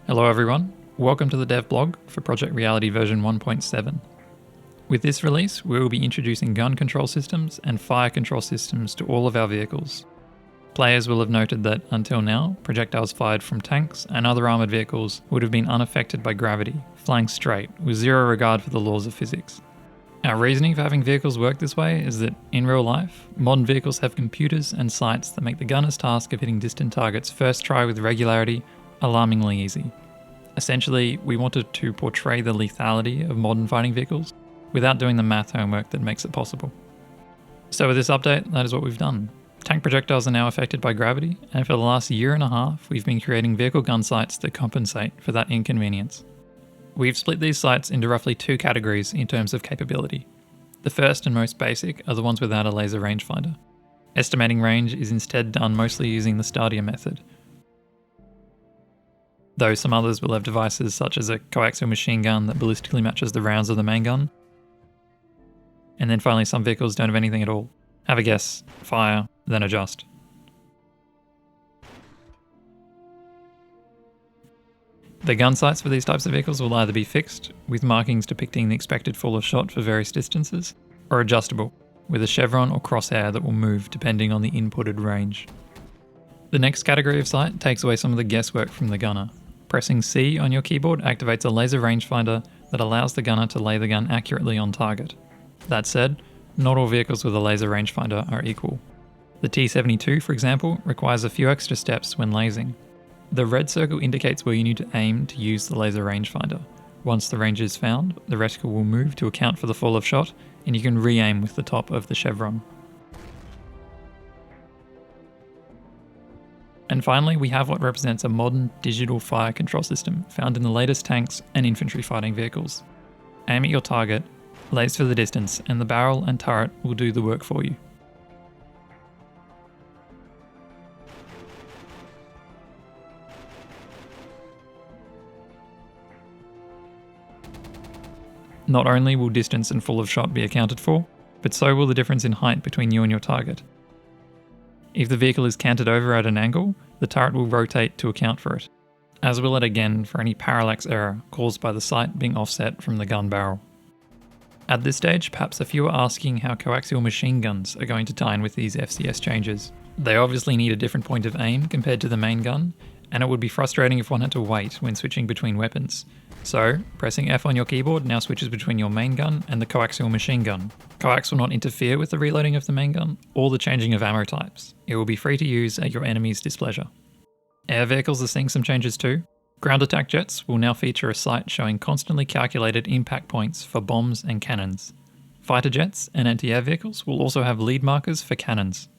Hello everyone, welcome to the dev blog for Project Reality version 1.7. With this release, we will be introducing gun control systems and fire control systems to all of our vehicles. Players will have noted that, until now, projectiles fired from tanks and other armoured vehicles would have been unaffected by gravity, flying straight, with zero regard for the laws of physics. Our reasoning for having vehicles work this way is that, in real life, modern vehicles have computers and sights that make the gunner's task of hitting distant targets first try with regularity alarmingly easy. Essentially, we wanted to portray the lethality of modern fighting vehicles without doing the math homework that makes it possible. So with this update, that is what we've done. Tank projectiles are now affected by gravity, and for the last year and a half, we've been creating vehicle gun sights that compensate for that inconvenience. We've split these sights into roughly two categories in terms of capability. The first and most basic are the ones without a laser rangefinder. Estimating range is instead done mostly using the Stadia method, though some others will have devices such as a coaxial machine gun that ballistically matches the rounds of the main gun. And then finally, some vehicles don't have anything at all. Have a guess, fire, then adjust. The gun sights for these types of vehicles will either be fixed, with markings depicting the expected fall of shot for various distances, or adjustable, with a chevron or crosshair that will move depending on the inputted range. The next category of sight takes away some of the guesswork from the gunner. Pressing C on your keyboard activates a laser rangefinder that allows the gunner to lay the gun accurately on target. That said, not all vehicles with a laser rangefinder are equal. The T-72, for example, requires a few extra steps when lasing. The red circle indicates where you need to aim to use the laser rangefinder. Once the range is found, the reticle will move to account for the fall of shot, and you can re-aim with the top of the chevron. And finally, we have what represents a modern digital fire control system found in the latest tanks and infantry fighting vehicles. Aim at your target, laze for the distance, and the barrel and turret will do the work for you. Not only will distance and fall of shot be accounted for, but so will the difference in height between you and your target. If the vehicle is canted over at an angle, the turret will rotate to account for it, as will it again for any parallax error caused by the sight being offset from the gun barrel. At this stage, perhaps a few are asking how coaxial machine guns are going to tie in with these FCS changes. They obviously need a different point of aim compared to the main gun, and it would be frustrating if one had to wait when switching between weapons. So, pressing F on your keyboard now switches between your main gun and the coaxial machine gun. Coax will not interfere with the reloading of the main gun or the changing of ammo types. It will be free to use at your enemy's displeasure. Air vehicles are seeing some changes too. Ground attack jets will now feature a sight showing constantly calculated impact points for bombs and cannons. Fighter jets and anti-air vehicles will also have lead markers for cannons.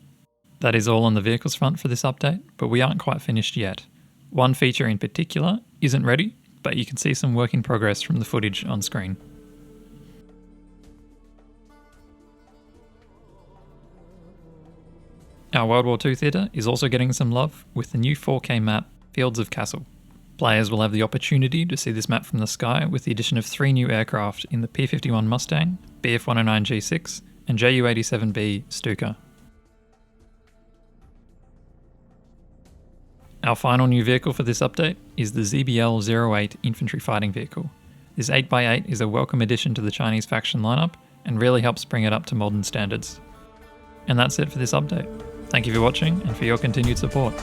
That is all on the vehicles front for this update, but we aren't quite finished yet. One feature in particular isn't ready, but you can see some work in progress from the footage on screen. Our World War II theatre is also getting some love with the new 4K map, Fields of Castle. Players will have the opportunity to see this map from the sky with the addition of 3 new aircraft in the P-51 Mustang, Bf-109 G6 and Ju-87B Stuka. Our final new vehicle for this update is the ZBL-08 infantry fighting vehicle. This 8x8 is a welcome addition to the Chinese faction lineup and really helps bring it up to modern standards. And that's it for this update. Thank you for watching and for your continued support.